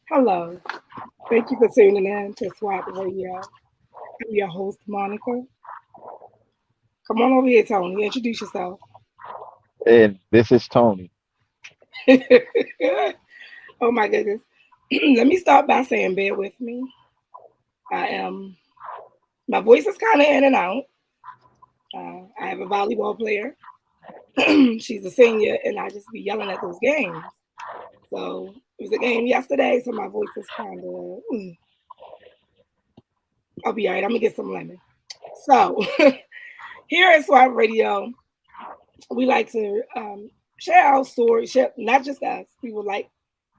Hello. Thank you for tuning in to Swap Radio. I'm your host, Monica. Come on over here, Tony. Introduce yourself. And this is Tony. Oh my goodness. Let me start by saying, bear with me. I am, my voice is kind of in and out. I have a volleyball player. She's a senior, and I just be yelling at those games. So it was a game yesterday, so my voice is kind of. I'll be all right. I'm gonna get some lemon. So here at Swap Radio, we like to share our story. Share not just us. We would like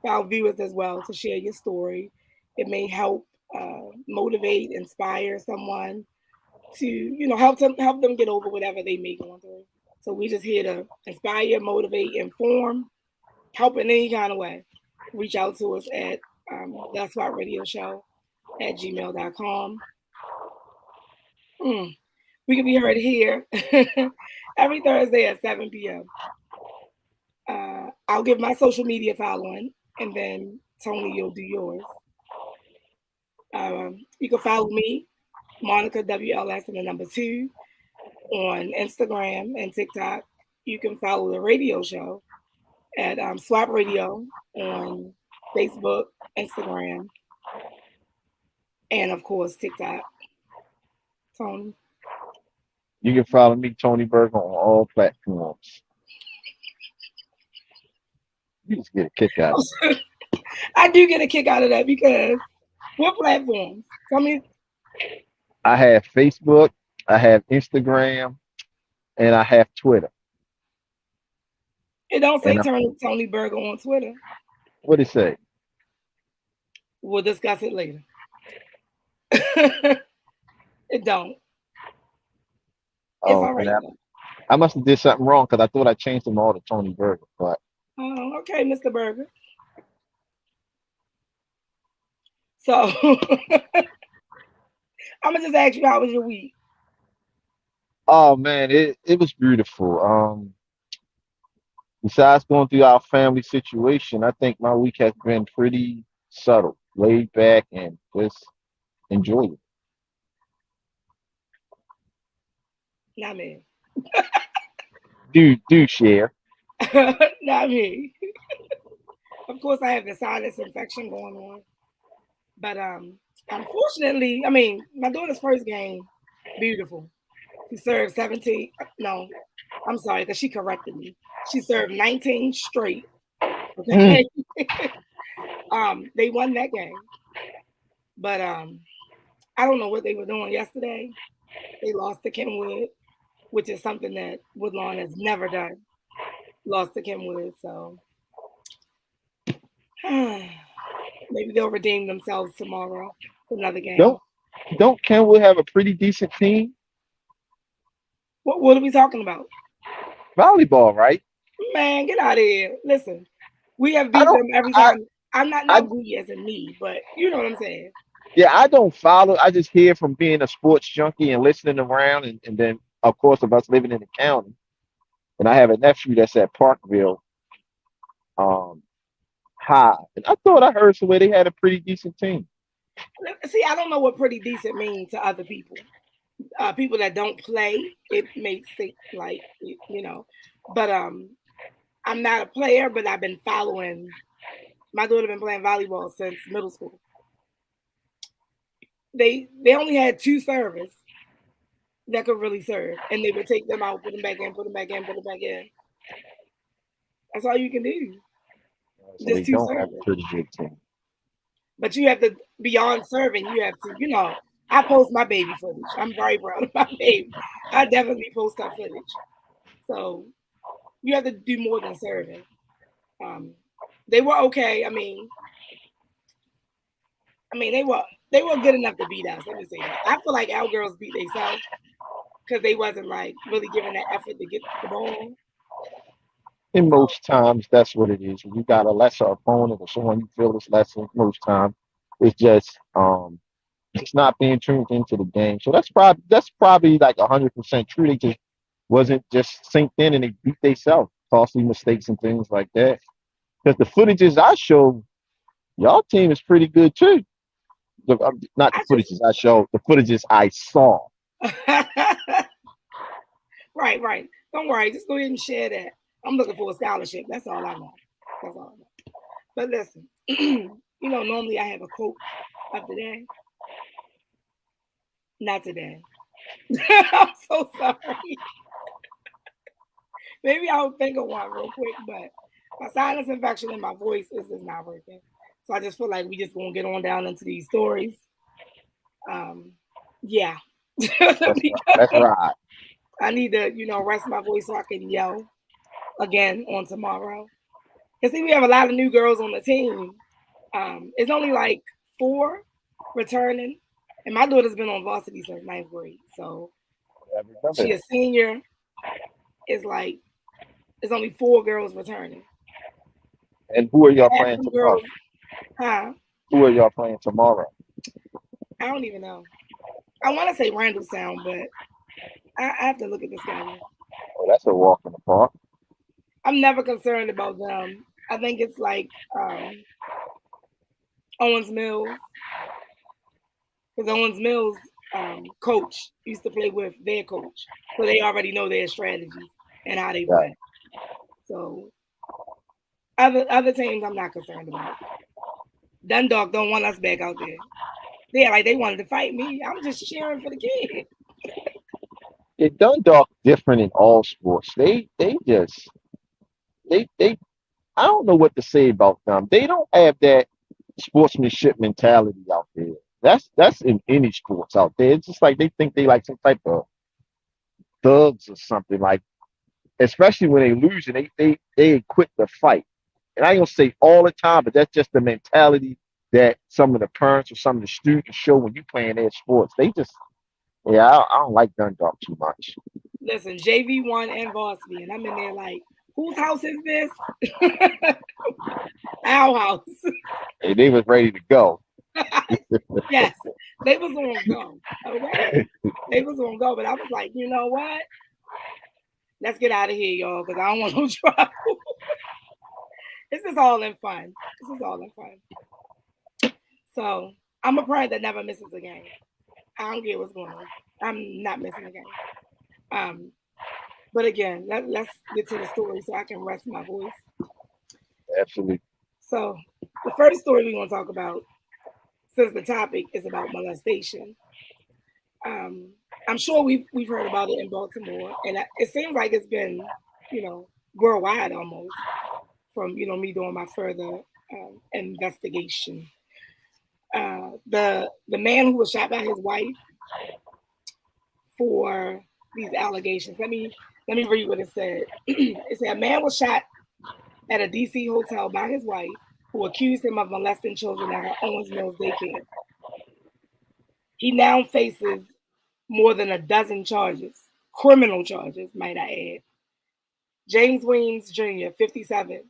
for our viewers as well to share your story. It may help motivate, inspire someone to help them get over whatever they may go through. So we just here to inspire, motivate, inform, help in any kind of way. Reach out to us at That's Why Radio Show at gmail.com. We can be heard here every Thursday at 7 p.m. I'll give my social media following, and then Tony, you'll do yours. You can follow me, Monica WLS and the number 2 on Instagram and TikTok. You can follow the radio show at Swap Radio on Facebook, Instagram, and of course TikTok. Tony. You can follow me, Tony Berger, on all platforms. You just get a kick out of it. I do get a kick out of that because what platforms? Tell me. I have Facebook, I have Instagram, and I have Twitter. It don't say And Tony Berger on Twitter. what it say? We'll discuss it later. It don't. It's Oh, all right. I must have did something wrong because I thought I changed them all to Tony Berger. But Oh, okay, Mr. Berger. So I'm gonna just ask you, how was your week? oh man, it was beautiful. Besides going through our family situation, I think my week has been pretty subtle, laid back, and just enjoyable. Not me. Do share. Not me. Of course, I have the sinus infection going on, but unfortunately, I mean, my daughter's first game, beautiful. She served 17. No, I'm sorry, because she corrected me. She served 19 straight. Mm. Okay. They won that game, but I don't know what they were doing yesterday. They lost to Kenwood, which is something that Woodlawn has never done. Lost to Kenwood, so maybe they'll redeem themselves tomorrow for another game. Don't Kenwood have a pretty decent team? What are we talking about? Volleyball, right? Man, get out of here. Listen, we have I beat don't. them every I, time. I'm not I not we as in me, but you know what I'm saying. Yeah, I don't follow. I just hear from being a sports junkie and listening around, and then of course of us living in the county. And I have a nephew that's at Parkville um, High, and I thought I heard somewhere they had a pretty decent team. See, I don't know what pretty decent means to other people. People that don't play, it makes it like But I'm not a player, but I've been following. My daughter been playing volleyball since middle school. They only had 2 servers that could really serve, and they would take them out, put them back in, put them back in, put them back in. That's all you can do. So Just they 2 don't have a servers. pretty good team. But you have to, beyond serving, you have to, I post my baby footage. I'm very proud of my baby. I definitely post her footage. So you have to do more than serving. They were okay. They were good enough to beat us. Let me say that. I feel like our girls beat themselves because they wasn't like really giving that effort to get the ball. And So most times that's what it is. When you got a lesser opponent or someone you feel is lesser, most times it's just not being tuned into the game. So that's probably like 100% true. They just wasn't just synced in and they beat themselves, costly mistakes and things like that. Because the footages I show, y'all team is pretty good too. Not the I just footages I showed, the footages I saw. right, right. Don't worry, just go ahead and share that. I'm looking for a scholarship. That's all I know. That's all I know. But listen, normally I have a quote of the day. Not today. I'm so sorry. Maybe I'll think of one real quick, but my sinus infection and my voice is just not working. So I just feel like we just gonna get on down into these stories. Yeah. That's right. That's Because right. I need to, rest my voice so I can yell again on tomorrow. Because see, we have a lot of new girls on the team. It's only like 4 returning, and my daughter's been on varsity since 9th grade. So I remember she a that. senior. It's like it's only 4 girls returning. And who are y'all Half playing them tomorrow? girls, huh? Who are y'all playing tomorrow? I don't even know. I want to say Randallstown, but I have to look at the schedule. Oh, that's a walk in the park. I'm never concerned about them. I think it's like Owens Mills, because Owens Mills coach used to play with their coach, so they already know their strategies and how they Right. play. So other teams, I'm not concerned about. Dundalk don't want us back out there. Yeah, like they wanted to fight me. I'm just cheering for the kid. Yeah, Dundalk different in all sports. They I don't know what to say about them. They don't have that sportsmanship mentality out there. That's in any sports out there. It's just like they think they like some type of thugs or something. Like especially when they lose and they quit the fight. And I ain't gonna say all the time, but that's just the mentality that some of the parents or some of the students show when you playing their sports. They just yeah, I don't like Dundalk too much. Listen, JV1 and varsity, and I'm in there like, whose house is this? Our house. And they was ready to go. Yes, they was gonna go. Okay, they was gonna go, but I was like, you know what? Let's get out of here, y'all, because I don't want no trouble. This is all in fun. This is all in fun. So I'm a parent that never misses a game. I don't care what's going on. I'm not missing a game. Um, but again, let's get to the story so I can rest my voice. Absolutely. So the first story we're gonna talk about, since the topic is about molestation, um, I'm sure we've heard about it in Baltimore, and it seems like it's been, worldwide almost from me doing my further investigation. The man who was shot by his wife for these allegations. Let me read what it said. It said a man was shot at a DC hotel by his wife, who accused him of molesting children at her Owens Mills daycare. He now faces more than a dozen charges, criminal charges, might I add. James Weems Jr., 57.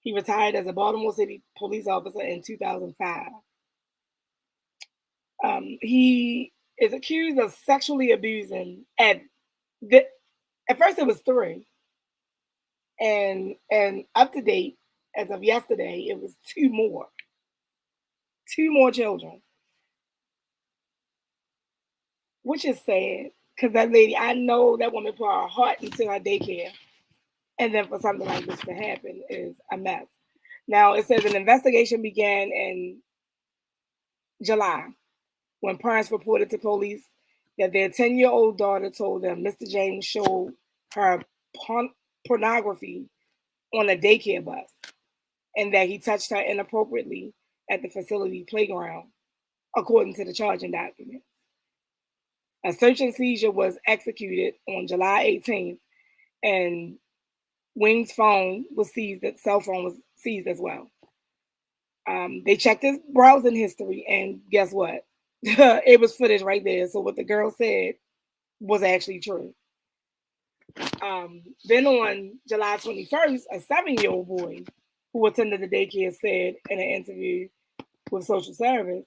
He retired as a Baltimore City police officer in 2005. He is accused of sexually abusing at first it was 3, and up to date as of yesterday it was 2 more children, which is sad because that lady, I know that woman put her heart into her daycare, and then for something like this to happen is a mess. Now it says an investigation began in July when parents reported to police that their 10-year-old daughter told them Mr. James showed her pornography on a daycare bus and that he touched her inappropriately at the facility playground, according to the charging documents. A search and seizure was executed on July 18th, and Wing's phone was seized. That cell phone was seized as well. They checked his browsing history, and guess what? It was footage right there. So what the girl said was actually true. Then on July 21st, a 7-year-old boy who attended the daycare said in an interview with social service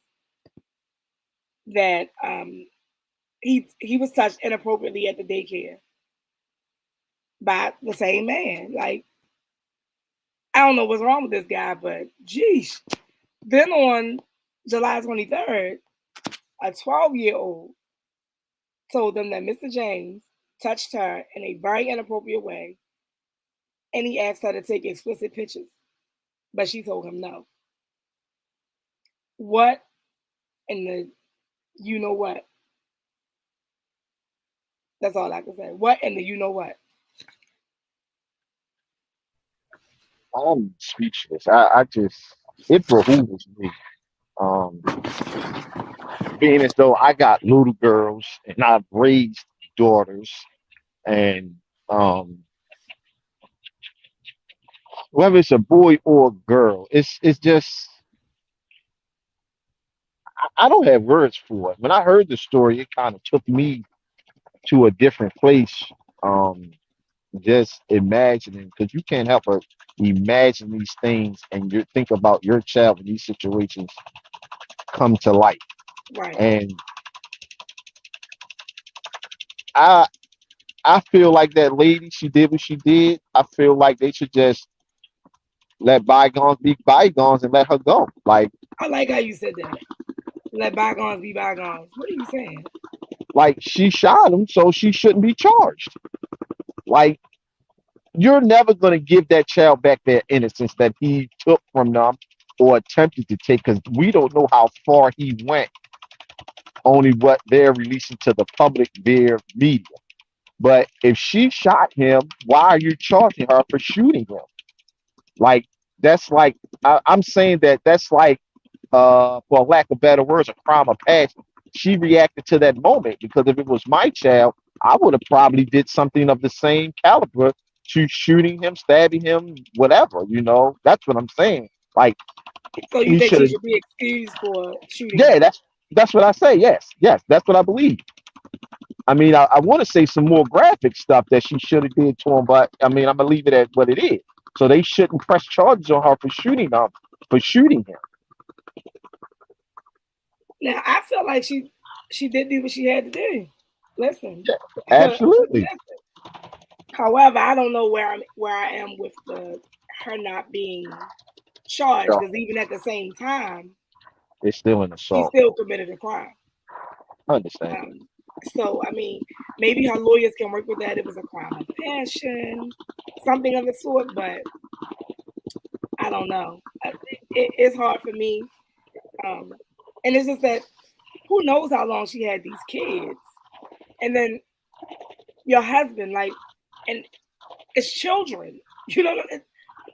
that he was touched inappropriately at the daycare by the same man. Like, I don't know what's wrong with this guy, but geez. Then on July 23rd, a 12-year-old told them that Mr. James touched her in a very inappropriate way and he asked her to take explicit pictures, but she told him no. What in the you know what? That's all I can say. What in the you know what? I'm speechless. I just it behooves me. Um, being as though I got little girls and I've raised daughters, and um, whether it's a boy or a girl, it's just I don't have words for it. When I heard the story, it kind of took me to a different place. Um, just imagining because you can't help but imagine these things and you think about your child when these situations come to light. Right. And I I feel like that lady, she did what she did. I feel like they should just let bygones be bygones and let her go. I like how you said that. Let bygones be bygones. What are you saying? Like she shot him, so she shouldn't be charged. Like you're never gonna give that child back their innocence that he took from them or attempted to take, because we don't know how far he went. Only what they're releasing to the public via media. But if she shot him, why are you charging her for shooting him? Like that's like I'm saying that's like for lack of better words, a crime of passion. She reacted to that moment because if it was my child, I would have probably did something of the same caliber to shooting him, stabbing him, whatever. That's what I'm saying. Like So you he think should she have. should be excused for shooting Yeah, him? that's what I say. Yes, yes, that's what I believe. I mean, I want to say some more graphic stuff that she should have did to him, but I mean, I'm gonna leave it at what it is. So they shouldn't press charges on her for shooting him. Now I feel like she did do what she had to do. Listen, Yeah, absolutely. however, I don't know where I am with the her not being charged Yeah, because even at the same time, it's still an she assault. still committed a crime. I understand. Um, so I mean, maybe her lawyers can work with that. It was a crime of passion, something of the sort, but I don't know. It's hard for me, um, and it's just that who knows how long she had these kids, and then your husband, like, and it's children. You know,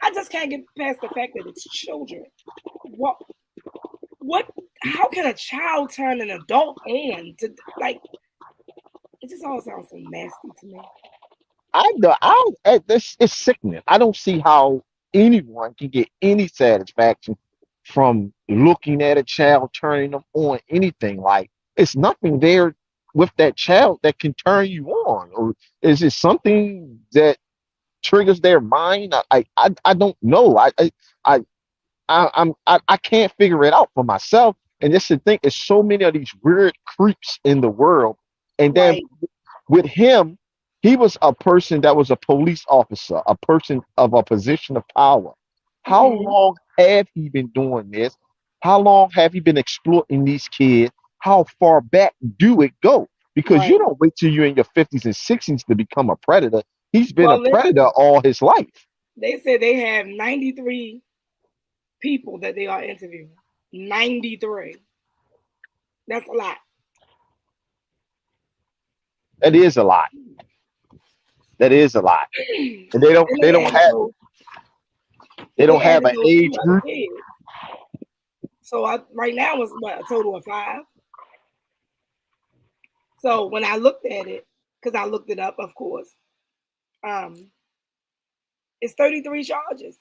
I just can't get past the fact that it's children. What? What? How can a child turn an adult on to like? It just all sounds so nasty to me. I know. This is sickening. I don't see how anyone can get any satisfaction from looking at a child, turning them on, anything. Like it's nothing there with that child that can turn you on, or is it something that triggers their mind? I don't know. I I can't figure it out for myself. And just to think, there's so many of these weird creeps in the world, and then Right. with him, he was a person that was a police officer, a person of a position of power. How Hmm. long have he been doing this? How long have he been exploiting these kids? How far back do it go? Because you Right. don't wait till you're in your 50s and 60s to become a predator. He's been a Well, predator listen, all his life. they said they have 93 people that they are interviewing. 93. That's a lot. That is a lot. That is a lot. And they don't And they don't have they they don't have added an those two age other group. kids. So right now it's what, a total of 5. So when I looked at it, because I looked it up, of course, um, it's 33 charges.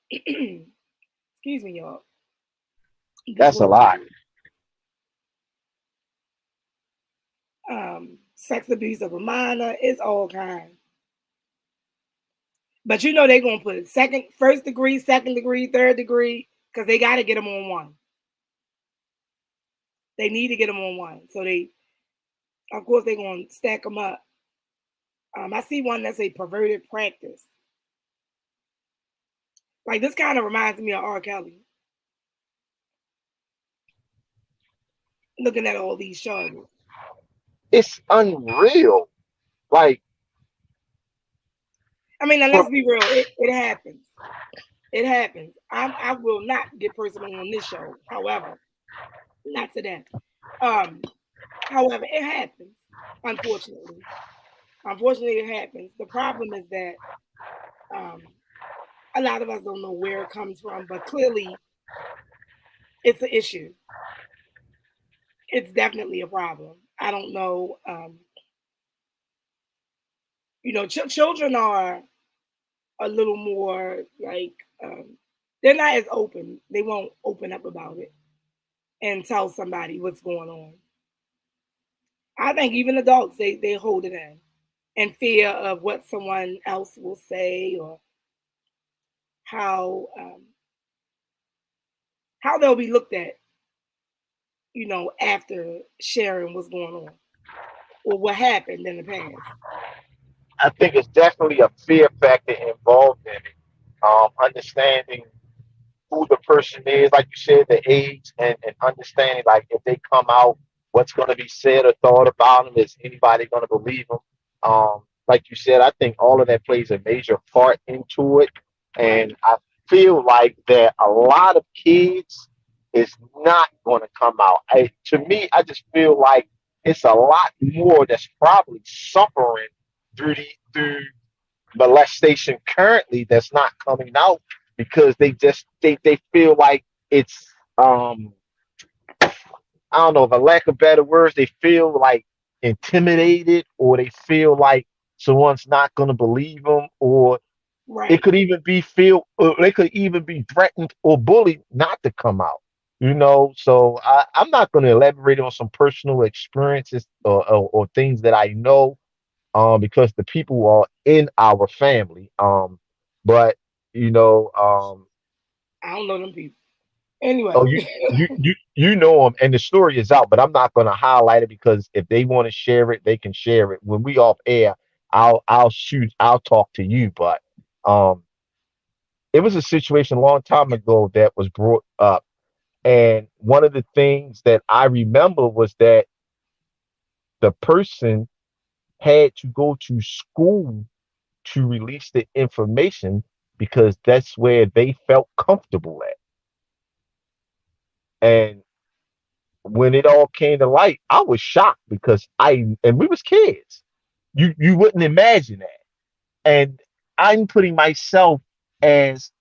Excuse me, y'all. This That's a was lot. sex abuse of a minor. It's all kinds. But you know they're gonna put first degree, second degree, third degree, because they got to get them on one. They need to get them on one. So of course, they're gonna stack them up. I see one that's a perverted practice. Like this kind of reminds me of R. Kelly. Looking at all these charges. It's unreal. Like, I mean, now for, let's be real. It happens. It happens. I will not get personal on this show. However, not to that. However, it happens. Unfortunately, it happens. The problem is that um, a lot of us don't know where it comes from, but clearly, it's an issue. It's definitely a problem. I don't know. Children are a little more like they're not as open. They won't open up about it and tell somebody what's going on. I think even adults they hold it in fear of what someone else will say or how um, how they'll be looked at, after sharing what's going on or what happened in the past. I think it's definitely a fear factor involved in it. Understanding who the person is, like you said, the age, and understanding like if they come out, what's going to be said or thought about them. Is anybody going to believe them? Like you said, I think all of that plays a major part into it, Right, and I feel like that a lot of kids is not going to come out. To me, I just feel like it's a lot more that's probably suffering through molestation currently that's not coming out because they feel like it's I don't know, for lack of better words, they feel like intimidated or they feel like someone's not going to believe them or it right. could even be feel or they could even be threatened or bullied not to come out. So I'm not going to elaborate on some personal experiences or things that I know because the people are in our family. But you know, I don't know them people. oh, Anyway, you know them, and the story is out. But I'm not going to highlight it because if they want to share it, they can share it. When we off air, I'll talk to you. But um, it was a situation a long time ago that was brought up, and one of the things that I remember was that the person had to go to school to release the information because that's where they felt comfortable at. And when it all came to light, I was shocked because and we was kids. You wouldn't imagine that. And I'm putting myself as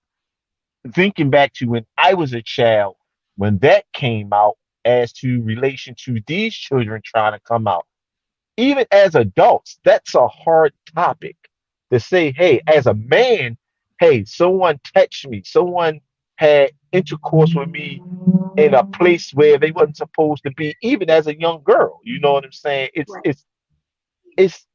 thinking back to when I was a child, when that came out as to relation to these children trying to come out. Even as adults, that's a hard topic to say, hey, as a man, hey, someone touched me, someone had intercourse with me in a place where they wasn't supposed to be, even as a young girl. You know what I'm saying? It's right. it's it's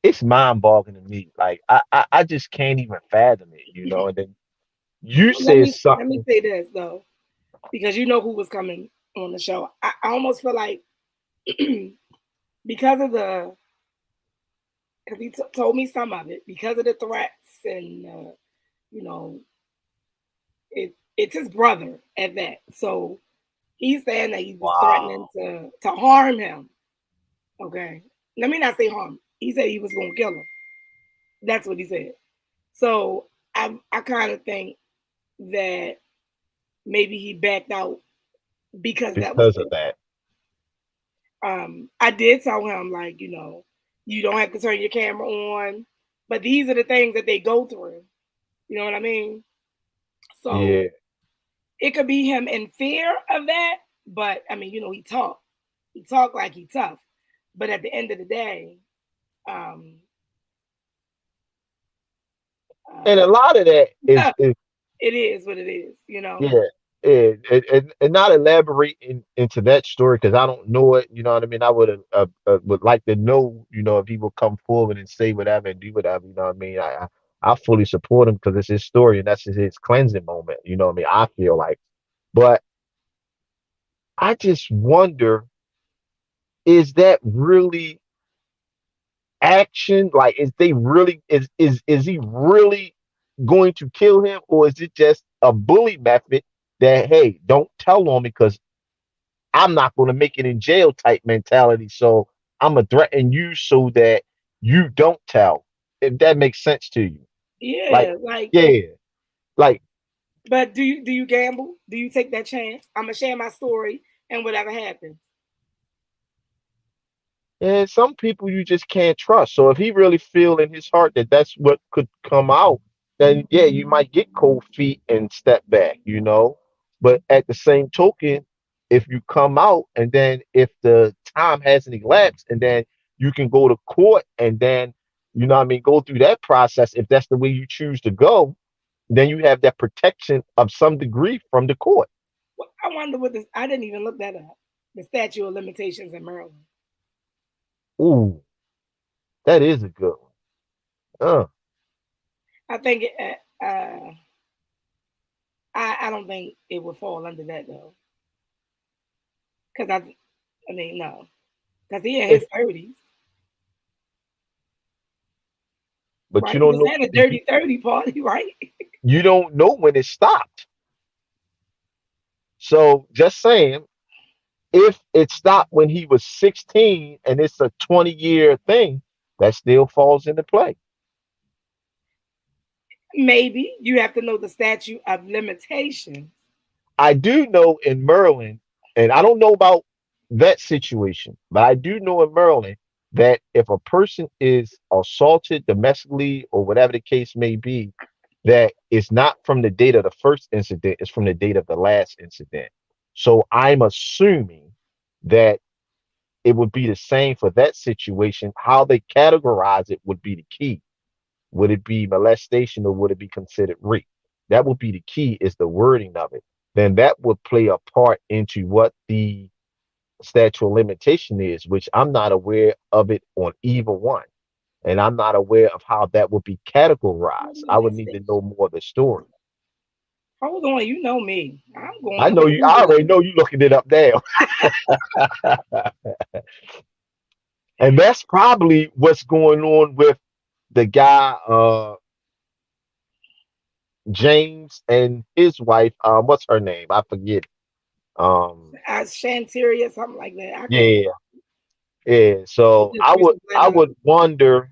it's mind boggling to me. Like I just can't even fathom it. And then you Well, let said me let me something say this though, because you know who was coming on the show. I almost feel like because of the because he told me some of it because of the threats and you know it's his brother at that. So he's saying that he was threatening wow. to harm him. Okay, let me not say harm. He said he was going to kill him. That's what he said. So I kind of think that maybe he backed out because that was Because of it. that. I did tell him like you don't have to turn your camera on, but these are the things that they go through. You know what I mean? So Yeah. it could be him in fear of that, but I mean, he talked like he tough, but at the end of the day, um, And uh, a lot of that is it is what it is. yeah. and not elaborating into that story because I don't know it. You know what I mean? I would like to know, if he would come forward and say whatever and do whatever. You know what I mean? I fully support him because it's his story and that's his cleansing moment. You know what I mean? I feel like, but I just wonder, is that really action? Like, is he really going to kill him, or is it just a bully method that, hey, don't tell on me because I'm not going to make it in jail type mentality. So I'm gonna threaten you so that you don't tell. If that makes sense to you, like, Yeah, like, yeah, like, but do you gamble? Do you take that chance? I'm gonna share my story, and whatever happens. and some people you just can't trust. So if he really feel in his heart that that's what could come out, then yeah, you might get cold feet and step back. But at the same token, if you come out and then if the time hasn't elapsed and then you can go to court and then what I mean, go through that process if that's the way you choose to go, then you have that protection of some degree from the court. Well, I wonder what this. I didn't even look that up. The statute of limitations in Maryland. Ooh, that is a good one. I think I don't think it would fall under that though, because I mean no, because he in If his 30s, but right? you He don't just know had a dirty 30 party, right? you don't know when it stopped. So just saying, if it stopped when he was 16 and it's a 20-year thing, that still falls into play. Maybe you have to know the statute of limitations. I do know in Maryland, and I don't know about that situation, but I do know in Maryland that if a person is assaulted domestically or whatever the case may be, that it's not from the date of the first incident, it's from the date of the last incident. So I'm assuming that it would be the same for that situation. How they categorize it would be the key. Would it be molestation or would it be considered rape? That would be the key, is the wording of it. Then that would play a part into what the statute of limitation is, which I'm not aware of it on either one. And I'm not aware of how that would be categorized. I would need to know Molestation. more of the story. Hold on, you know me. I'm I going know to you, I Google already know you looking it up now. And that's probably what's going on with the guy, James, and his wife. What's her name? I forget. it. As Shanteria, something like that. I can't. Yeah, yeah. We So just I would, recently I let up. would wonder.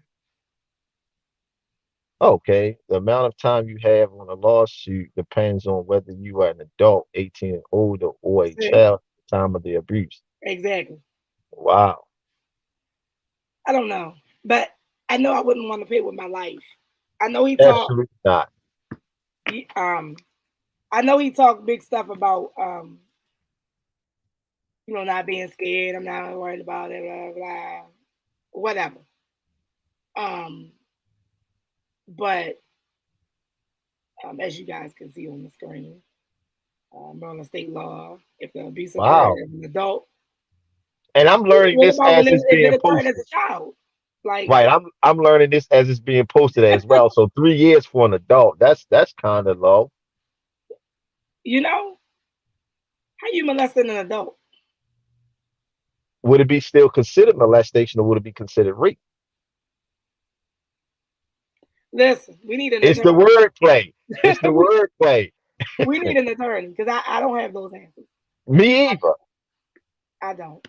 Okay, the amount of time you have on a lawsuit depends on whether you are an adult, 18 and older, or a See? child at the time of the abuse. Exactly. Wow, I don't know, but I know I wouldn't want to pay with my life. I know he talked. absolutely not. He, I know he talked big stuff about not being scared. I'm not worried about it. Blah blah. Whatever. Um, but as you guys can see on the screen, Maryland state law, if the abuse occurred Wow. as an adult, And I'm learning what this about as when it's if it being occurred as posted. a child? Like, Right. I'm learning this as it's being posted as well. So 3 years for an adult. That's kind of low. you know, how you molesting an adult? Would it be still considered molestation or would it be considered rape? Listen, we need an It's the attorney. wordplay. It's the we, wordplay. we need an attorney because I don't have those answers. Me either. I don't.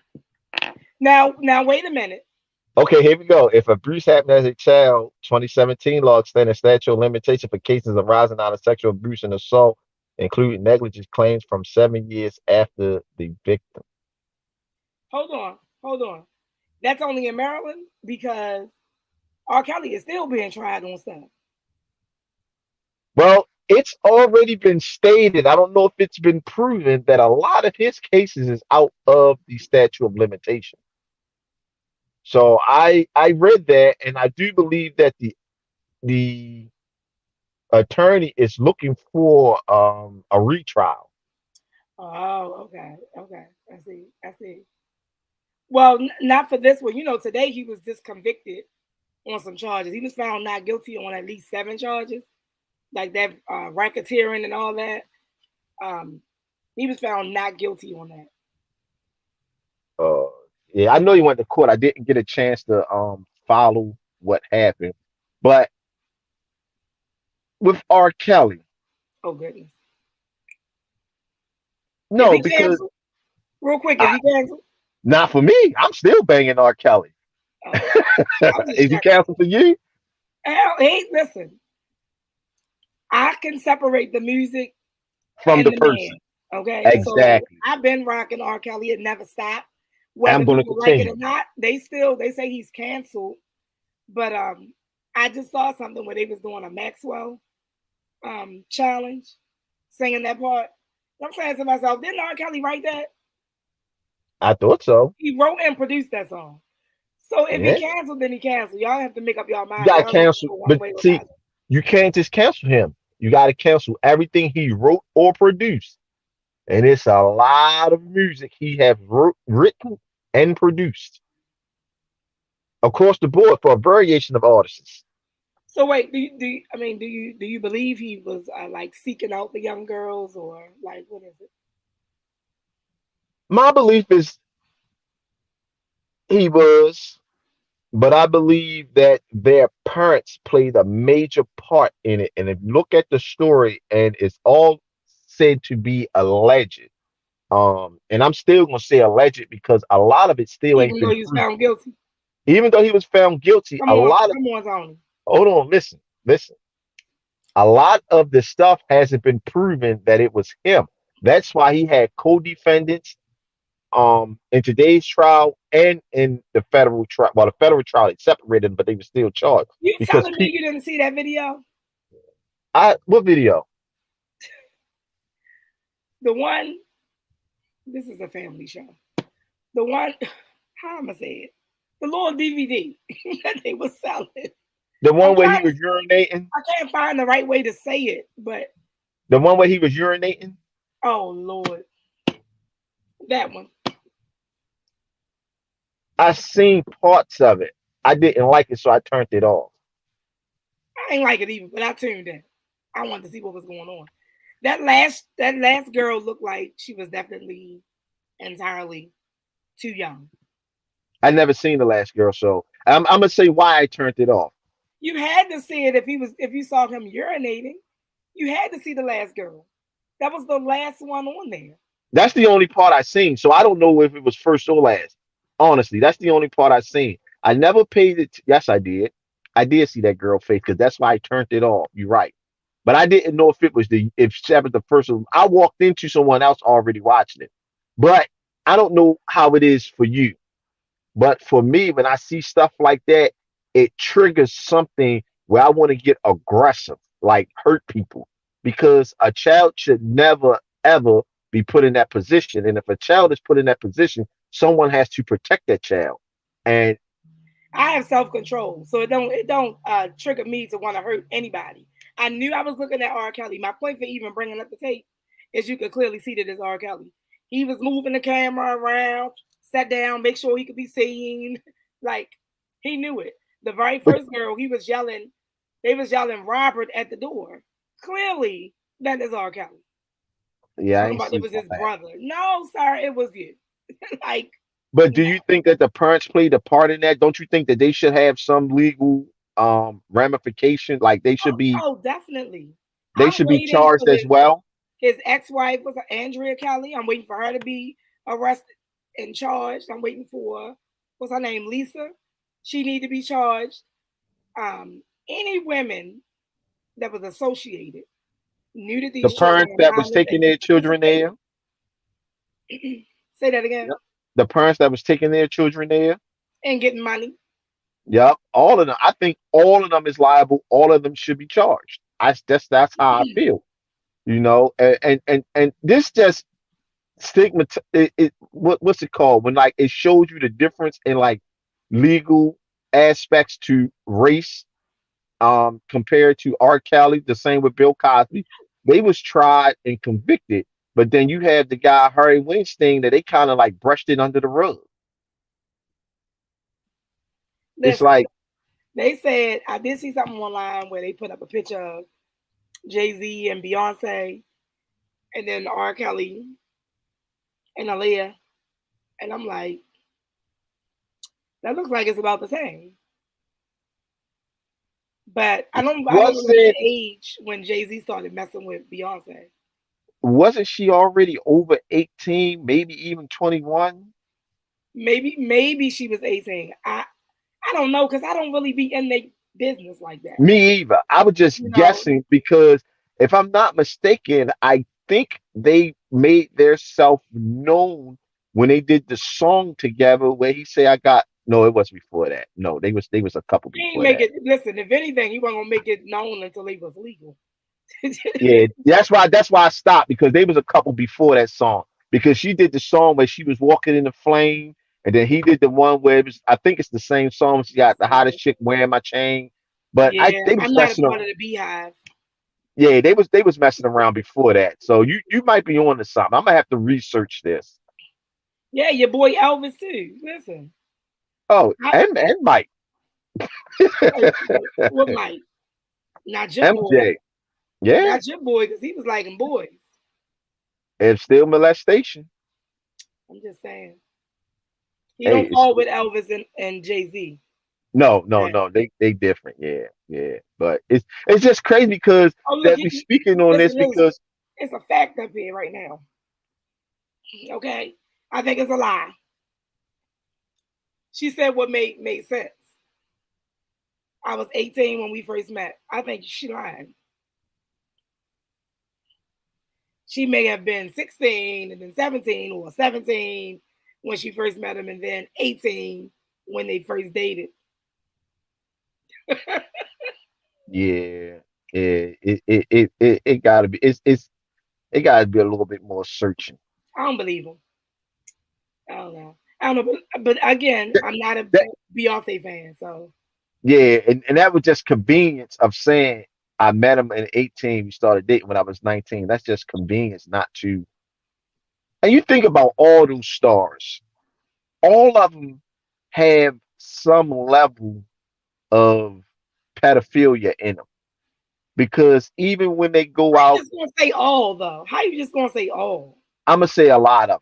Now, wait a minute. Okay, here we go. If abuse happened as a child, 2017 law extended statute of limitation for cases arising out of sexual abuse and assault, including negligence claims from 7 years after the victim. Hold on. That's only in Maryland because R. Kelly is still being tried on stuff. Well, it's already been stated. I don't know if it's been proven that a lot of his cases is out of the statute of limitation. So I read that, and I do believe that the attorney is looking for a retrial. Oh, okay, okay. I see. I see. Well, not for this one. You know, today he was just convicted on some charges. He was found not guilty on at least 7 charges, like that racketeering and all that. Um, he was found not guilty on that. Uh, yeah, I know he went to court. I didn't get a chance to follow what happened, but with R. Kelly, Oh goodness. Is no, he because canceled? Real quick, is I he canceled? not for me. I'm still banging R. Kelly. Oh, I'm just Is he checking. canceled for you? Hell, hey, listen. I can separate the music From and the the person. man. Okay, so Exactly. I've been rocking R. Kelly. It never stopped, whether I'm going to people like it or continue. not. They say he's canceled, but I just saw something where they was doing a Maxwell challenge, singing that part. I'm saying to myself, didn't R. Kelly write that? I thought so. He wrote and produced that song. So if he Yeah. canceled, then he canceled. Y'all have to make up your You mind. got I to don't even cancel. go one But way or the see, other. you can't just cancel him. You got to cancel everything he wrote or produced. And it's a lot of music he have written and produced across the board for a variation of artists. So wait, I mean do you believe he was like seeking out the young girls or like what is it? My belief is he was, but I believe that their parents played a major part in it. And if you look at the story, and it's all said to be alleged. And I'm still gonna say alleged because a lot of it still ain't Even though been he was proven. found guilty. Even though he was found guilty, a lot of Come on, Tony. hold on, listen. A lot of the stuff hasn't been proven that it was him. That's why he had co-defendants in today's trial and in the federal trial. Well, the federal trial it separated them, but they were still charged You because telling me people. you didn't see that video? I what video? The one. This is a family show. The one. How am I say it? The little DVD that they were selling. The I'm one where he trying to. was urinating. I can't find the right way to say it, but The one where he was urinating. oh Lord, that one. I seen parts of it. I didn't like it, so I turned it off. I ain't like it either, but I tuned in. I wanted to see what was going on. That last girl looked like she was definitely entirely too young. I never seen the last girl, so I'm gonna say why I turned it off. You had to see it if you saw him urinating. You had to see the last girl. That was the last one on there. That's the only part I seen, so I don't know if it was first or last. Honestly, that's the only part I seen. I never paid it. Yes, I did. I did see that girl face because that's why I turned it off. You're right, but I didn't know if it was the if that was the first one. I walked into someone else already watching it, but I don't know how it is for you. But for me, when I see stuff like that, it triggers something where I want to get aggressive, like hurt people, because a child should never ever be put in that position. And if a child is put in that position, someone has to protect that child. And I have self control, so it don't trigger me to want to hurt anybody. I knew I was looking at R. Kelly. My point for even bringing up the tape is you could clearly see that it's R. Kelly. He was moving the camera around, sat down, make sure he could be seen. Like he knew it. The very but first girl, he was yelling. They was yelling Robert at the door. Clearly, that is R. Kelly. yeah, I Talking ain't about it see was all his that. brother. No, sir, it was you. Like But no. do you think that the parents played a part in that? Don't you think that they should have some legal ramification? Like Oh, definitely. they I'm should be waiting for charged as well? his ex-wife was Andrea Kelly. I'm waiting for her to be arrested and charged. I'm waiting for what's her name, Lisa. She need to be charged. Any women that was associated knew that The these children parents were that was minors taking and their children participated. there. Say that again. Yep. The parents that was taking their children there. And getting money. Yep, all of them. I think all of them is liable. All of them should be charged. That's how I feel. And this just what's it called when like it shows you the difference in like legal aspects to race compared to R. Kelly. The same with Bill Cosby. They was tried and convicted, But then you had the guy Harry Weinstein that they kind of like brushed it under the rug. It's Listen, like, they said I did see something online where they put up a picture of Jay Z and Beyonce, and then R. Kelly and Aaliyah, and I'm like, that looks like it's about the same. But I don't remember the wasn't age when Jay Z started messing with Beyonce. wasn't she already over 18, maybe even 21? Maybe she was 18. I don't know because I don't really be in their business like that. Me either. I was just You know, guessing because if I'm not mistaken, I think they made their self known when they did the song together where he say I got no, it was before that. No, they was a couple he ain't before make that. it. Listen, if anything, he wasn't gonna make it known until he was legal. Yeah, that's why I stopped because they was a couple before that song. Because she did the song where she was walking in the flame, and then he did the one where it was, I think it's the same song. She got the hottest chick wearing my chain. But Yeah, they was I'm not a messing part around. of the Beehive. Yeah, they was messing around before that. So you might be on to something. I'm gonna have to research this. Yeah, your boy Elvis too. Listen, Oh, I, and Mike, what Mike? Not your boy. MJ, yeah, Not your boy, because he was liking boys. and still molestation. I'm just saying. He Hey, don't fall with Elvis and Jay Z. no, no, Yeah. no, they different. Yeah, yeah, but it's just crazy because Oh look, that we speaking on this listen. because It's a fact up here right now. Okay, I think it's a lie. She said what made sense. I was 18 when we first met. I think she lying. She may have been 16 and then 17 or 17 when she first met him and then 18 when they first dated. yeah, yeah, it gotta be it gotta be a little bit more searching. I don't believe him. I don't know. I don't know, but again, That, I'm not a that Beyonce fan, so yeah, and that was just convenience of saying I met him at 18, we started dating when I was 19. That's just convenience, not to. And you think about all those stars, all of them have some level of pedophilia in them because even when they go how you out, just gonna say all though? How you just gonna say all? I'm gonna say a lot of them.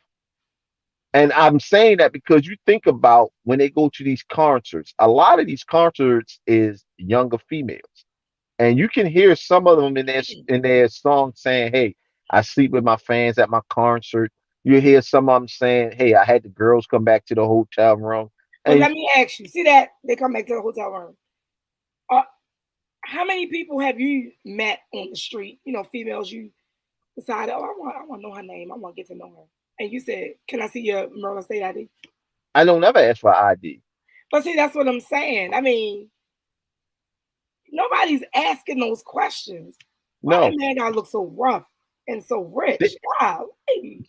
And I'm saying that because you think about when they go to these concerts, a lot of these concerts is younger females, and you can hear some of them in their song saying, "Hey, I sleep with my fans at my concert." You hear some of them saying, "Hey, I had the girls come back to the hotel room," But and let me ask you, see that they come back to the hotel room. Uh, how many people have you met on the street? You know, females you decided, oh, I want to know her name. I want to get to know her. And you said, can I see your Maryland State ID? I don't ever ask for ID. But see, that's what I'm saying. I mean, nobody's asking those questions. Why that No, man gotta look so rough and so Th- rich? God,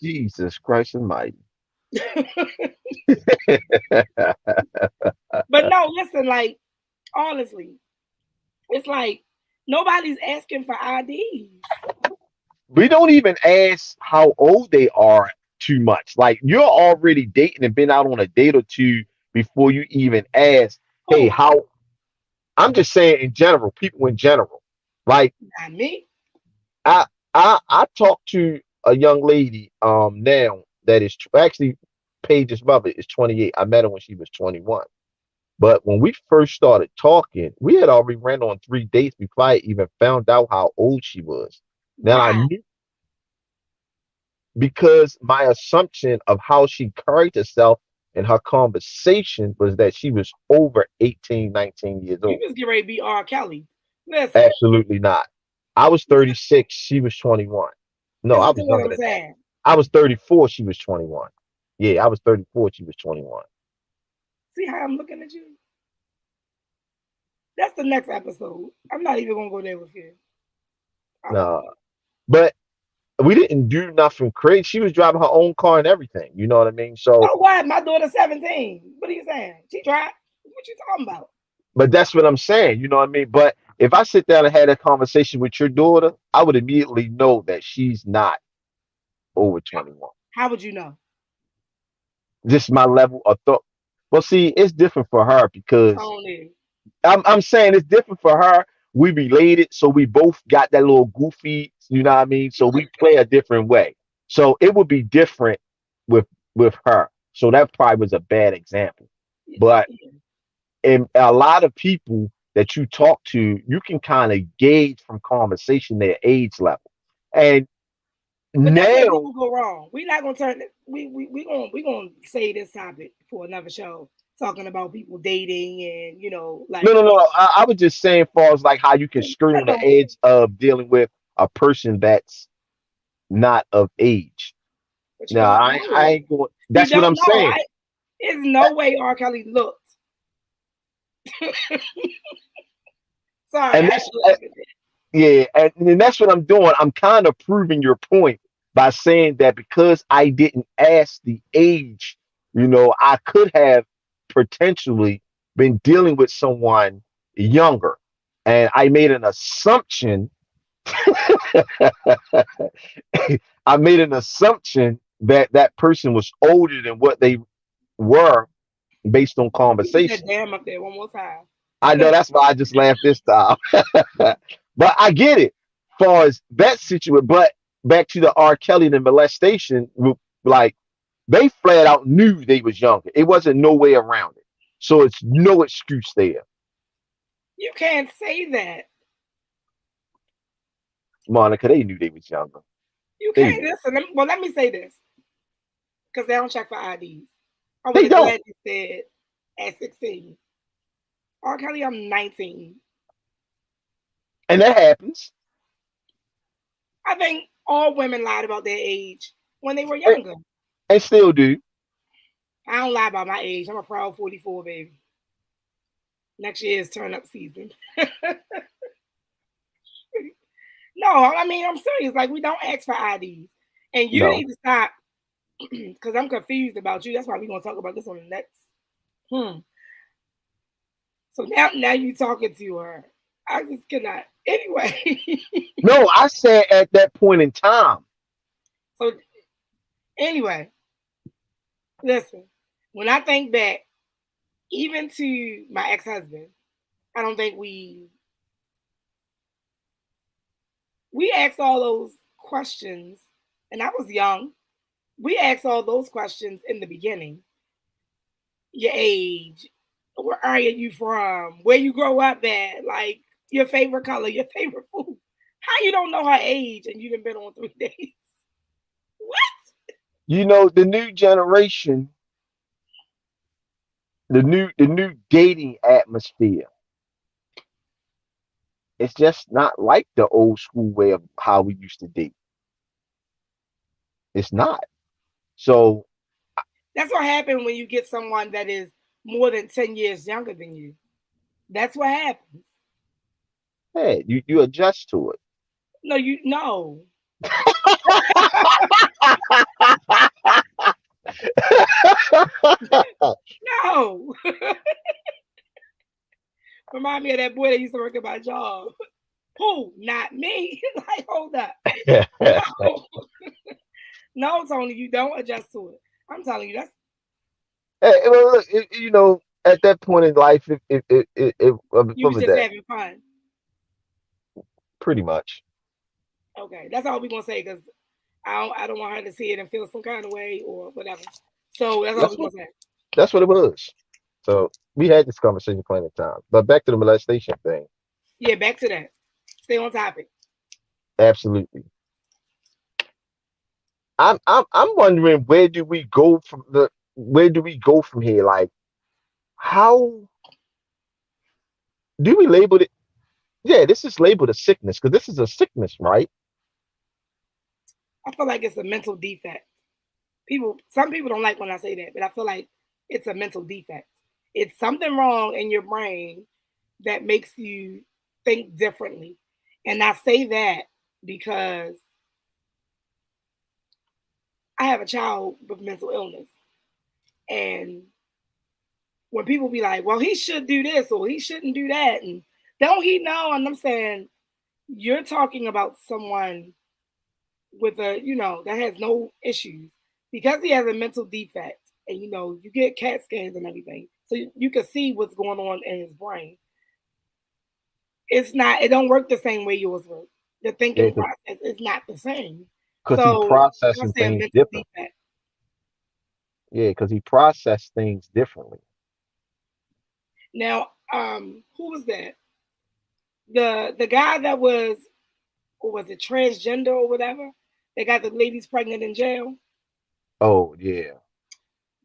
Jesus Christ Almighty. but no, listen, like honestly, it's like nobody's asking for IDs. We don't even ask how old they are too much. Like you're already dating and been out on a date or two before you even ask, hey, Oh, how I'm just saying in general, people in general. Like not me. I I talked to a young lady now that is actually Paige's mother is 28. I met her when she was 21. But when we first started talking, we had already ran on 3 dates before I even found out how old she was. Now I Why? knew because my assumption of how she carried herself in her conversation was that she was over 18, 19 years You old. just get ready to be R. Kelly. Listen, Absolutely not. I was 36, she was 21. No, I listen to was what younger I'm than that. saying. I was 34, she was 21. Yeah, I was 34, she was 21. See how I'm looking at you? That's the next episode. I'm not even gonna go there with you. I No, won't. but we didn't do nothing crazy. She was driving her own car and everything. You know what I mean? So, So what? My daughter's 17. What are you saying? She tried. What you talking about? but that's what I'm saying. You know what I mean? But if I sit down and had a conversation with your daughter, I would immediately know that she's not over 21. How would you know? Just my level of thought. Well, see, it's different for her because Tony. I'm saying it's different for her. We related, so we both got that little goofy, you know what I mean? So we play a different way. So it would be different with her. So that probably was a bad example. But in a lot of people that you talk to, you can kind of gauge from conversation their age level. And But that's where now, people go wrong. We're not gonna turn it. We gonna say this topic for another show, talking about people dating and no, like no, no. I was just saying, far as like how you can skirt on the edge of dealing with a person that's not of age. but you No, don't I know. ain't going. You That's what don't I'm know. saying. There's no way R. Kelly looked. Sorry, And I that's had to laugh at that. yeah, and that's what I'm doing. I'm kind of proving your point by saying that because I didn't ask the age, I could have potentially been dealing with someone younger. And I made an assumption. I made an assumption that that person was older than what they were based on You put that conversation. damn up there one more time. I know that's why I just laughed this time. But I get it. Far as that situation, but back to the R. Kelly and the molestation, like they flat out knew they was younger. It wasn't no way around it. So it's no excuse there. You can't say that. Monica, they knew they was younger. You They can't knew. listen. Let me say this because they don't check for IDs. I would They have don't. gladly said at 16. R. Kelly, I'm 19. And that happens. I think all women lied about their age when they were And, younger. and still do. I don't lie about my age. I'm a proud 44, baby. Next year is turn up season. No, I mean, I'm serious. Like, we don't ask for IDs. And you No. need to stop because I'm confused about you. That's why we're going to talk about this on the next. Hmm. So now you talking to her. I just cannot. Anyway. No, I said at that point in time. So, anyway, listen. When I think back, even to my ex-husband, I don't think we asked all those questions, and I was young. We asked all those questions in the beginning. Your age, where area you from, where you grow up at, like your favorite color, your favorite food. How you don't know her age and you done been on 3 days? What? The new generation, the new dating atmosphere. It's just not like the old school way of how we used to date. It's not. So That's what happened when you get someone that is more than 10 years younger than you. That's what happens. hey, you adjust to it. No, you no. No. Remind me of that boy that used to work at my job. Who? Not me. Like, hold up. No. No, Tony, you don't adjust to it. I'm telling you, that's Well, look, at that point in life, you what was was just that? having fun. Pretty much. Okay, that's all we're gonna say because I don't want her to see it and feel some kind of way or whatever. So that's all That's we're what gonna say. that's what it was. So we had this conversation plenty of times. But back to the molestation thing. Yeah, back to that. Stay on topic. Absolutely. I'm wondering where do we go from here? Like how do we label it? Yeah, this is labeled a sickness because this is a sickness, right? I feel like it's a mental defect. Some people don't like when I say that, but I feel like it's a mental defect. It's something wrong in your brain that makes you think differently. And I say that because I have a child with mental illness. And when people be like, well, he should do this or he shouldn't do that, and don't he know? And I'm saying, you're talking about someone with that has no issues because he has a mental defect, and you get CAT scans and everything, so you can see what's going on in his brain. It don't work the same way yours work. The Yeah, thinking process is not the same. because he So I processing say a things mental different. defect. Yeah, because he processed things differently. Now, who was that? The guy that was, or was it transgender or whatever? They got the ladies pregnant in jail. Oh yeah,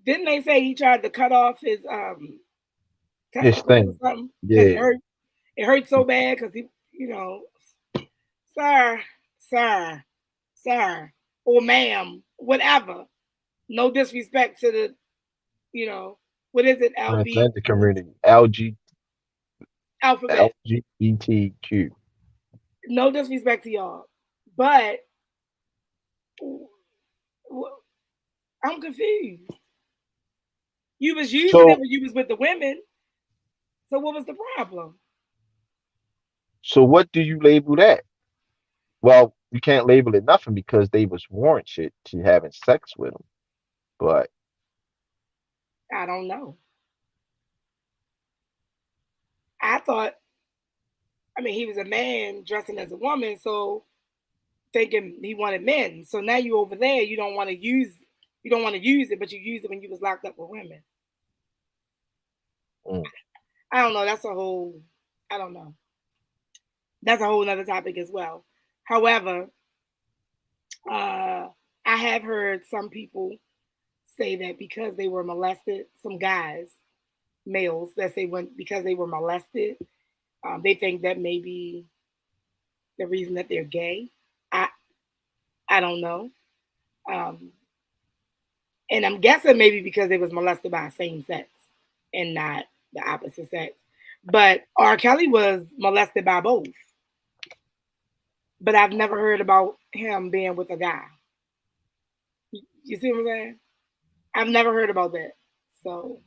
Didn't they say he tried to cut off his his testicles or thing. something because Yeah, it hurt so bad because he, sir, sir, sir, or ma'am, whatever. No disrespect to the, you know, what is it, transgender community, LG, alphabet. LGBTQ. No disrespect to y'all, but I'm confused. You was using it So, when you was with the women. So what was the problem? so what do you label that? Well, you can't label it nothing because they was warranted to having sex with him. But I don't know. I thought, I mean, he was a man dressing as a woman, so thinking he wanted men. So now you over there, you don't want to use it, but you used it when you was locked up with women. mm, I don't know. I don't know. That's a whole other topic as well. However, I have heard some people say that because they were molested, some guys, males, that say when because they were molested, they think that may be the reason that they're gay. I I don't know. Um, and I'm guessing maybe because they was molested by same sex and not the opposite sex. But R. Kelly was molested by both. But I've never heard about him being with a guy. You see what I'm saying? I've never heard about that. So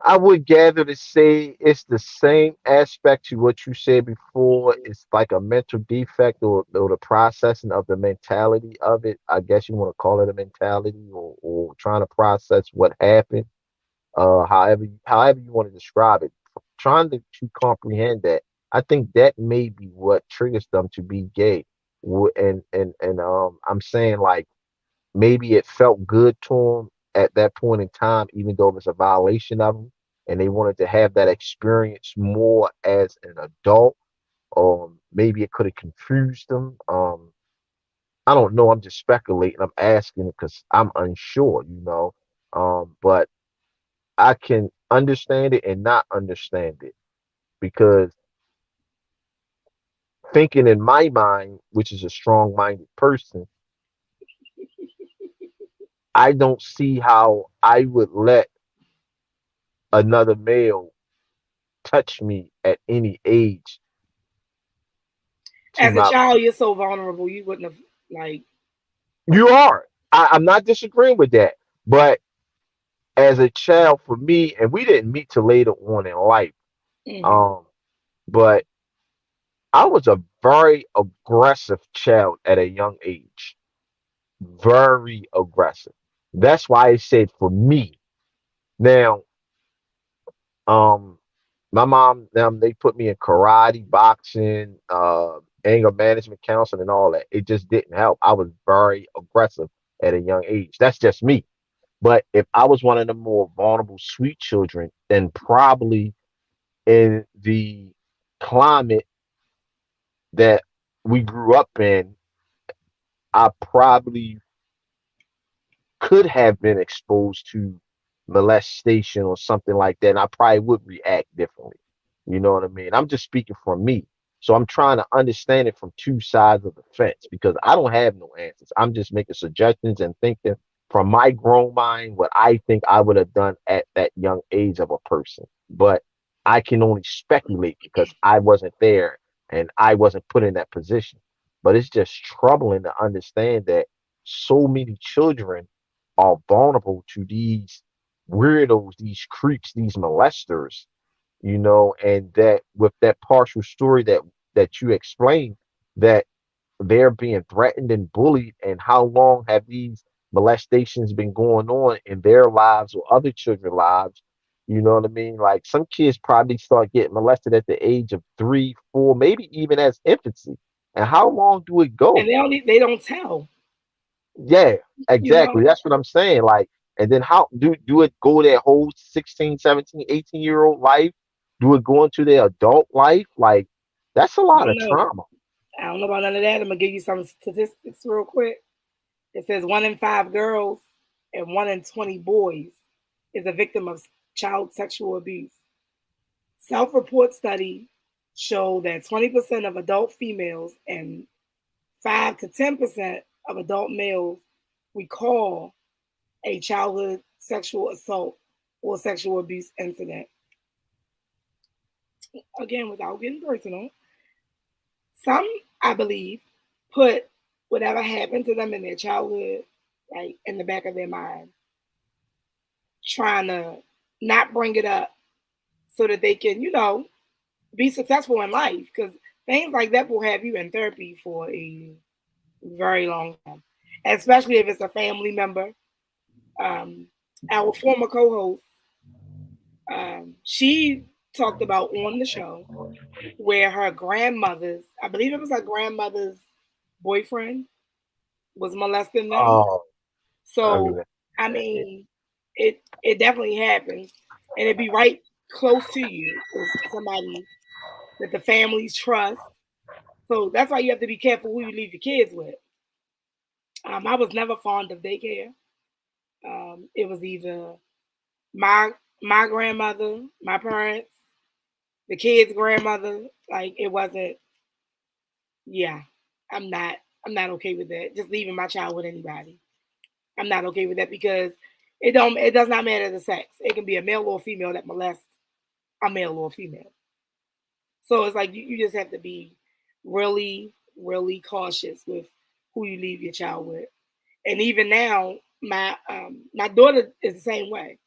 I would gather to say it's the same aspect to what you said before. It's like a mental defect or the processing of the mentality of it. I guess you want to call it a mentality or trying to process what happened. However you want to describe it, trying to comprehend that. I think that may be what triggers them to be gay. And I'm saying like maybe it felt good to them at that point in time, even though it was a violation of them, and they wanted to have that experience more as an adult. Maybe it could have confused them. I don't know. I'm just speculating. I'm asking because I'm unsure. But I can understand it and not understand it because thinking in my mind, which is a strong-minded person, I don't see how I would let another male touch me at any age to as a my child, you're so vulnerable. You wouldn't have like. you are. I'm not disagreeing with that. But as a child for me, and we didn't meet till later on in life. Mhm. Um, but I was a very aggressive child at a young age. Very aggressive. That's why I said for me. Now, um, my mom, them, they put me in karate, boxing, anger management counseling, and all that. It just didn't help. I was very aggressive at a young age. That's just me. But if I was one of the more vulnerable, sweet children, then probably in the climate that we grew up in, I probably could have been exposed to molestation or something like that, and I probably would react differently. You know what I mean? I'm just speaking from me. So I'm trying to understand it from two sides of the fence because I don't have no answers. I'm just making suggestions and thinking from my grown mind what I think I would have done at that young age of a person. But I can only speculate because I wasn't there and I wasn't put in that position. But it's just troubling to understand that so many children are vulnerable to these weirdos, these creeps, these molesters, and that with that partial story that you explained, that they're being threatened and bullied, and how long have these molestations been going on in their lives or other children's lives? You know what I mean? Like some kids probably start getting molested at the age of 3, 4, maybe even as infancy. And how long do it And go? they don't tell, Yeah, you know. exactly. That's what I'm saying. Like, and then how do it go their whole 16, 17, 18-year-old life? Do it go into their adult life? Like, that's a I lot don't of know. trauma. I don't know about none of that. I'm gonna give you some statistics real quick. It says 1 in 5 girls and 1 in 20 boys is a victim of child sexual abuse. Self-report study show that 20% of adult females and 5 to 10% of adult males recall a childhood sexual assault or sexual abuse incident. Again, without getting personal, some, I believe, put whatever happened to them in their childhood, like in the back of their mind, trying to not bring it up so that they can, be successful in life. Because things like that will have you in therapy for a very long time, especially if it's a family member. Um, our former co-host, she talked about on the show where her grandmother's, I believe it was her grandmother's boyfriend was molesting them. Oh, I So remember. I mean, it definitely happens, and it'd be right close to you with somebody that the families trust. So that's why you have to be careful who you leave your kids with. I was never fond of daycare. It was either my my grandmother, my parents, the kid's grandmother. Like it wasn't. Yeah, I'm not. I'm not okay with that. Just leaving my child with anybody. I'm not okay with that because it does not matter the sex. It can be a male or female that molests a male or female. So it's like you just have to be really, really cautious with who you leave your child with. And even now, my daughter is the same way.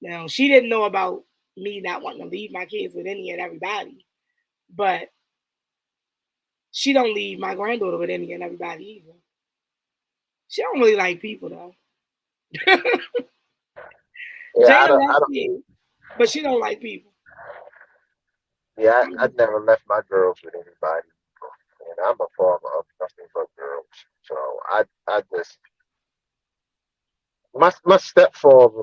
Now she didn't know about me not wanting to leave my kids with any and everybody, but she don't leave my granddaughter with any and everybody either. She don't really like people though. Yeah, Jada I loves don't. kids, but she don't like people. Yeah, I never left my girls with anybody, and I'm a father of nothing but girls. So I just my stepfather,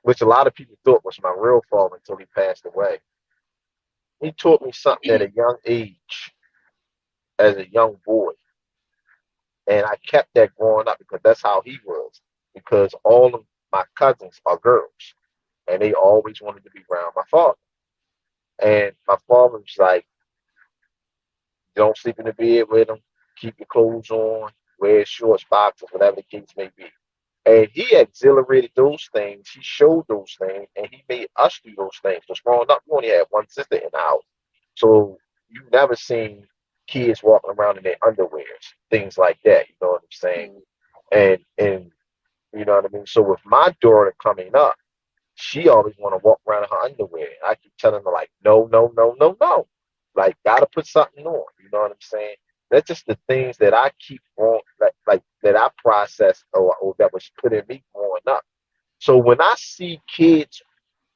which a lot of people thought was my real father until he passed away. He taught me something at a young age as a young boy, and I kept that growing up because that's how he was. Because all of my cousins are girls, and they always wanted to be around my father. And my father was like, "Don't sleep in the bed with them. Keep your clothes on. Wear shorts, boxers, whatever the case may be." And he exhilarated those things. He showed those things, and he made us do those things. Because growing up, we only had one sister in the house, so you never seen kids walking around in their underwears, things like that. You know what I'm saying? Mm. And you know what I mean. So with my daughter coming up, she always want to walk around in her underwear. I keep telling her like, no, no, no, no, no. Like, gotta put something on. You know what I'm saying? That's just the things that I keep on, like that I process or that was put in me growing up. So when I see kids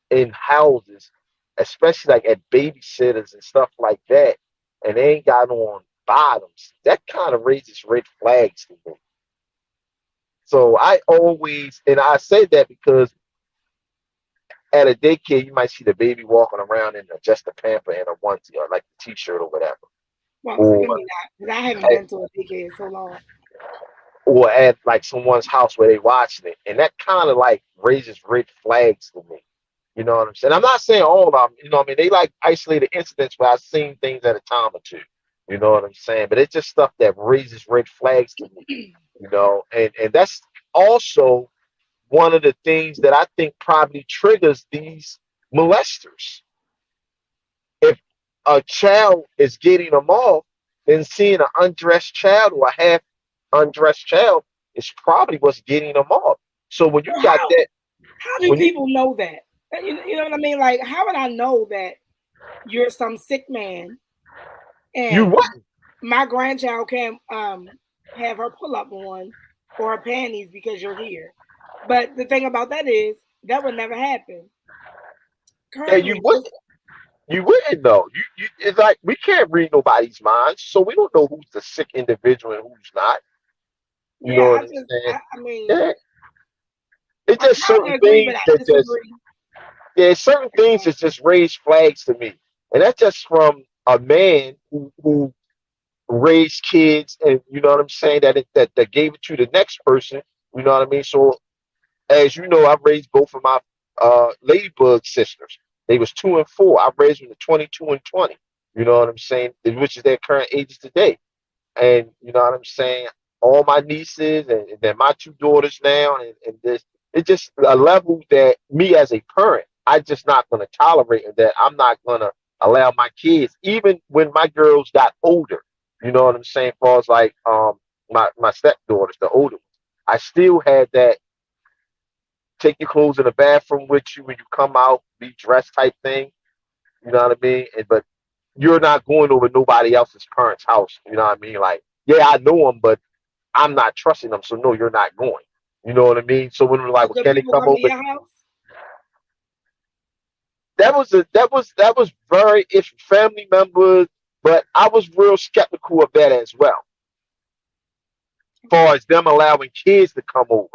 in houses, especially like at babysitters and stuff like that, and they ain't got on bottoms, that kind of raises red flags to me. So I always, and I say that because at a daycare, you might see the baby walking around in just a pamper and a onesie or like a t-shirt or whatever, Well, or let me not, because I haven't been to a daycare in so long. or at like someone's house where they watching it, and that kind of like raises red flags to me. You know what I'm saying? I'm not saying all of them. You know what I mean? They like isolated incidents where I've seen things at a time or two. You know what I'm saying? But it's just stuff that raises red flags to me. You know, and that's also one of the things that I think probably triggers these molesters. If a child is getting them off, then seeing an undressed child or a half undressed child is probably what's getting them off. So when you Well, got that, how do when you people know that? You know what I mean? Like, how would I know that you're some sick man you and what? my grandchild can't have her pull up on or her panties because you're here. But the thing about that is that would never happen. Yeah, you Currently, would. You wouldn't know. You it's like we can't read nobody's minds, so we don't know who's the sick individual and who's not. You know yeah, what I'm saying? I mean, Yeah. It's I just kind certain of agree, but things I that just disagree. yeah, certain things Okay. that just raise flags to me. And that's just from a man who raised kids and you know what I'm saying, that gave it to the next person. You know what I mean? So as you know, I've raised both of my ladybug sisters. They was 2 and 4. I raised them to 22 and 20. You know what I'm saying? Which is their current ages today. And you know what I'm saying? All my nieces and then my two daughters now, and this it's just a level that me as a parent, I just not gonna tolerate, and that I'm not gonna allow my kids, even when my girls got older, you know what I'm saying, as far as like my stepdaughters, the older ones, I still had that take your clothes in the bathroom with you when you come out, be dressed type thing. You know what I mean? But you're not going over nobody else's parents' house. You know what I mean? Like, yeah, I know them, but I'm not trusting them. So no, you're not going. You know what I mean? So when we're like, So well, could can they people come come to over? your house? That was very if family members, but I was real skeptical of that as well. As far as them allowing kids to come over.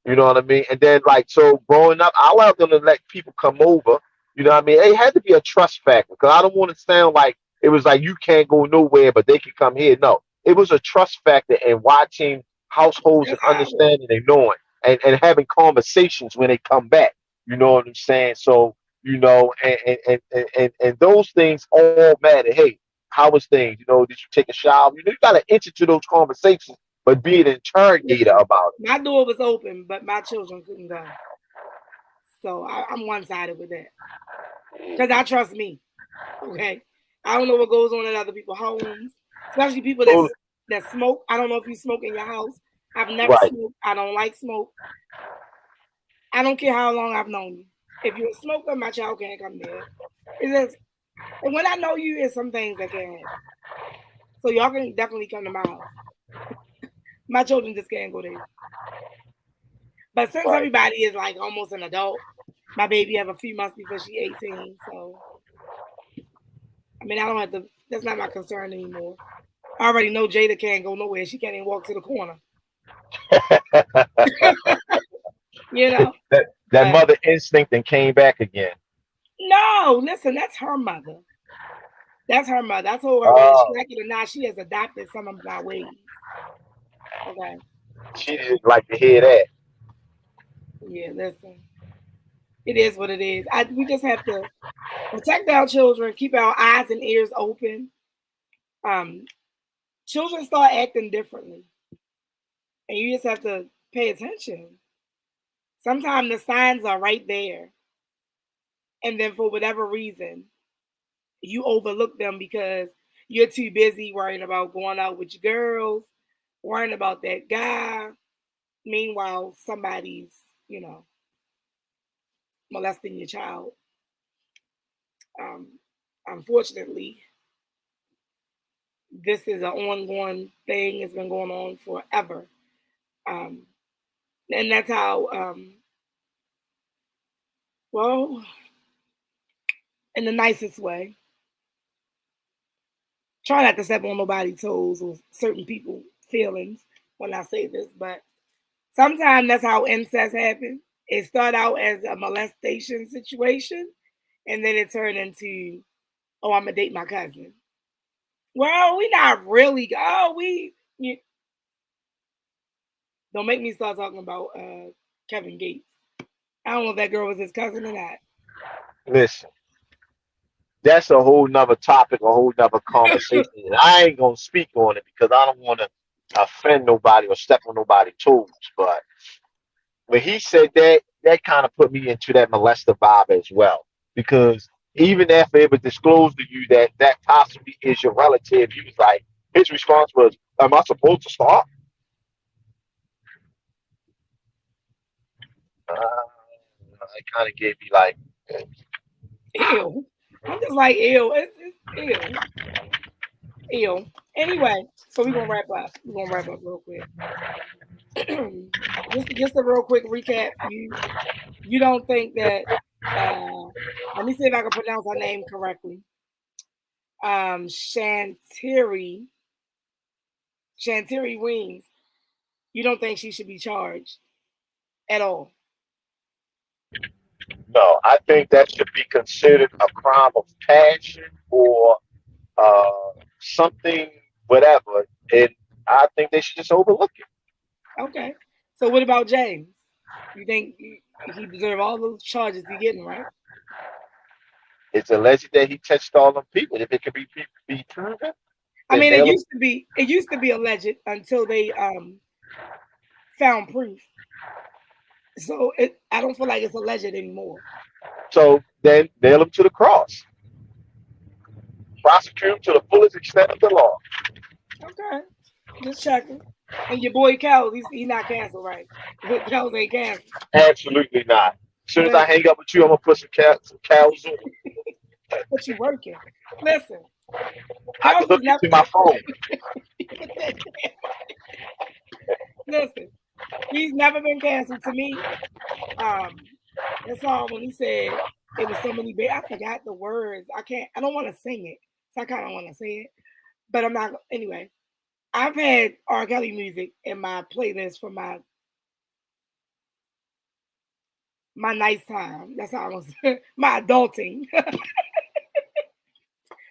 You know what I mean? And then like so growing up, I allowed them to let people come over. You know what I mean? It had to be a trust factor because I don't want to sound like it was like you can't go nowhere, but they can come here. No, it was a trust factor in watching households and That's how I was. understanding and knowing and having conversations when they come back. You know what I'm saying? So you know, and those things all matter. Hey, how was things? You know, did you take a shower? You know, you got to enter to those conversations, but be an interrogator Listen, about it. my door was open, but my children couldn't go. So I'm one sided with that because I trust me. Okay, I don't know what goes on in other people's homes, especially people So that smoke. I don't know if you smoke in your house. I've never right. smoked. I don't like smoke. I don't care how long I've known you. If you're a smoker, my child can't come there. It's just, and when I know you, it's some things that can't happen. So y'all can definitely come to my house. My children just can't go there. But since Right. everybody is like almost an adult, my baby have a few months before she's 18. So I mean, I don't have to. That's not my concern anymore. I already know Jada can't go nowhere. She can't even walk to the corner. You know. That But mother instinct and came back again. no, listen, that's her mother. That's her mother. I told her whether she Oh, like it or not, she has adopted some of my ways. Okay. she didn't like to hear that. Yeah, listen. It is what it is. We just have to protect our children, keep our eyes and ears open. Um, Children start acting differently, and you just have to pay attention. Sometimes the signs are right there, and then for whatever reason, you overlook them because you're too busy worrying about going out with your girls, worrying about that guy. Meanwhile, somebody's, you know, molesting your child. Um, Unfortunately, this is an ongoing thing. It's been going on forever. Um, and that's how, well, in the nicest way, try not to step on nobody's toes or certain people' feelings when I say this, but sometimes that's how incest happens. It start out as a molestation situation, and then it turned into, oh, I'm gonna date my cousin. Well, we not really. Oh, you, don't make me start talking about Kevin Gates. I don't know if that girl was his cousin or not. Listen, that's a whole nother topic, a whole nother conversation. And I ain't gonna speak on it because I don't want to offend nobody or step on nobody's toes. But when he said that, that kind of put me into that molester vibe as well. Because even after it was disclosed to you that that possibly is your relative, he was like, his response was, "Am I supposed to stop?" It kind of gave me like, Ew. I'm just like ew. It's ew, ew. Anyway, so we're gonna wrap up. We're gonna wrap up real quick. just a real quick recap. You don't think that let me see if I can pronounce her name correctly. Shantiri Weems. You don't think she should be charged at all? No, I think that should be considered a crime of passion or something, whatever. And I think they should just overlook it. Okay. So what about James? You think he deserves all those charges he's getting, right? It's alleged that he touched all them people. If it could be proven. I mean, it used to be alleged until they found proof. So I don't feel like it's alleged anymore. So then nail him to the cross. Prosecute him to the fullest extent of the law. Okay. Just checking. And your boy Kel, he's not canceled, right? Kel ain't canceled. Absolutely not. As soon as I hang up with you, I'm gonna put some cows on. But you working. Listen. I can look into my phone. Listen. He's never been canceled to me. That song when he said it was so many I forgot the words. I don't want to sing it. So I kind of want to say it. But I'm not anyway. I've had R. Kelly music in my playlist for my nice time. That's how I was my adulting.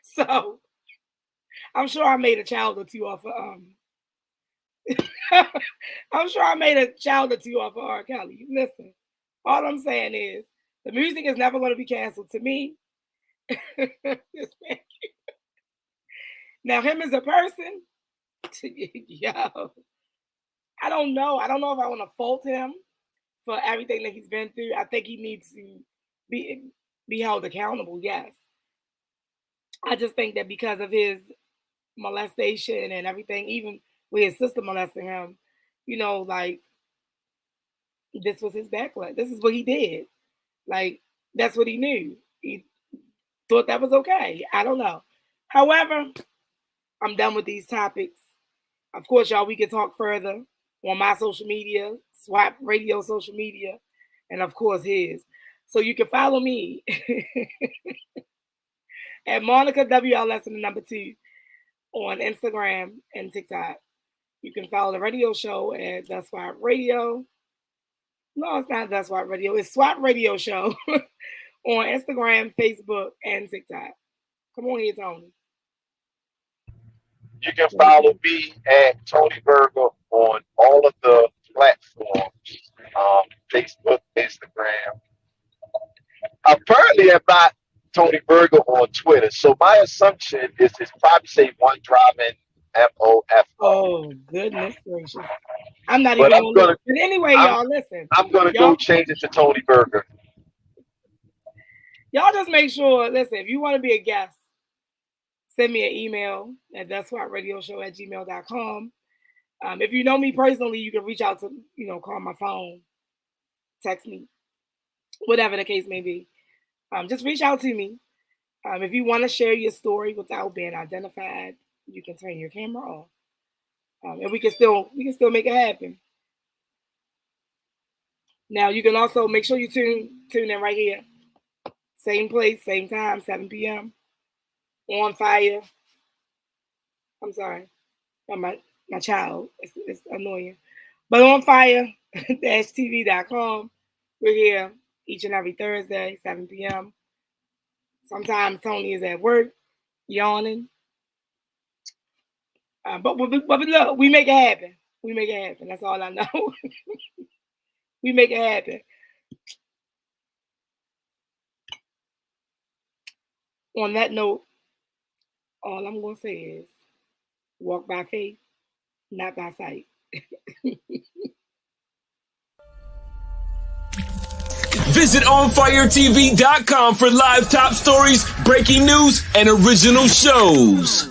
So I'm sure I made a child or two off of I'm sure I made a child or two off of R. Kelly. Listen, all I'm saying is the music is never going to be canceled to me. Now, him as a person, yo, I don't know. I don't know if I want to fault him for everything that he's been through. I think he needs to be held accountable, yes. I just think that because of his molestation and everything, even with his sister molesting him, like this was his backlash. This is what he did. Like, that's what he knew. He thought that was okay. I don't know. However, I'm done with these topics. Of course, y'all, we can talk further on my social media, SWAT Radio social media, and of course his. So you can follow me at Monica WLS and the number 2 on Instagram and TikTok. You can follow the radio show at The SWAT Radio. No, it's not The SWAT Radio. It's SWAT Radio Show on Instagram, Facebook, and TikTok. Come on here, Tony. You can follow me at Tony Berger on all of the platforms, Facebook, Instagram. Apparently, I'm not Tony Berger on Twitter. So my assumption is it's probably say One Driving MOF. Oh, goodness gracious. I'm not even on But anyway, y'all, listen. I'm going to go change it to Tony Berger. Y'all just make sure, listen, if you want to be a guest, send me an email at theswatradioshow@gmail.com. If you know me personally, you can reach out to, call my phone, text me, whatever the case may be. Just reach out to me. If you want to share your story without being identified, you can turn your camera off, and we can still make it happen. Now you can also make sure you tune in right here, same place, same time, 7 p.m. On Fire. I'm sorry, my child. It's annoying, but On Fire-TV.com. We're here each and every Thursday, 7 p.m. Sometimes Tony is at work, yawning. But look, we make it happen. We make it happen. That's all I know. We make it happen. On that note, all I'm going to say is walk by faith, not by sight. Visit OnFireTV.com for live top stories, breaking news, and original shows.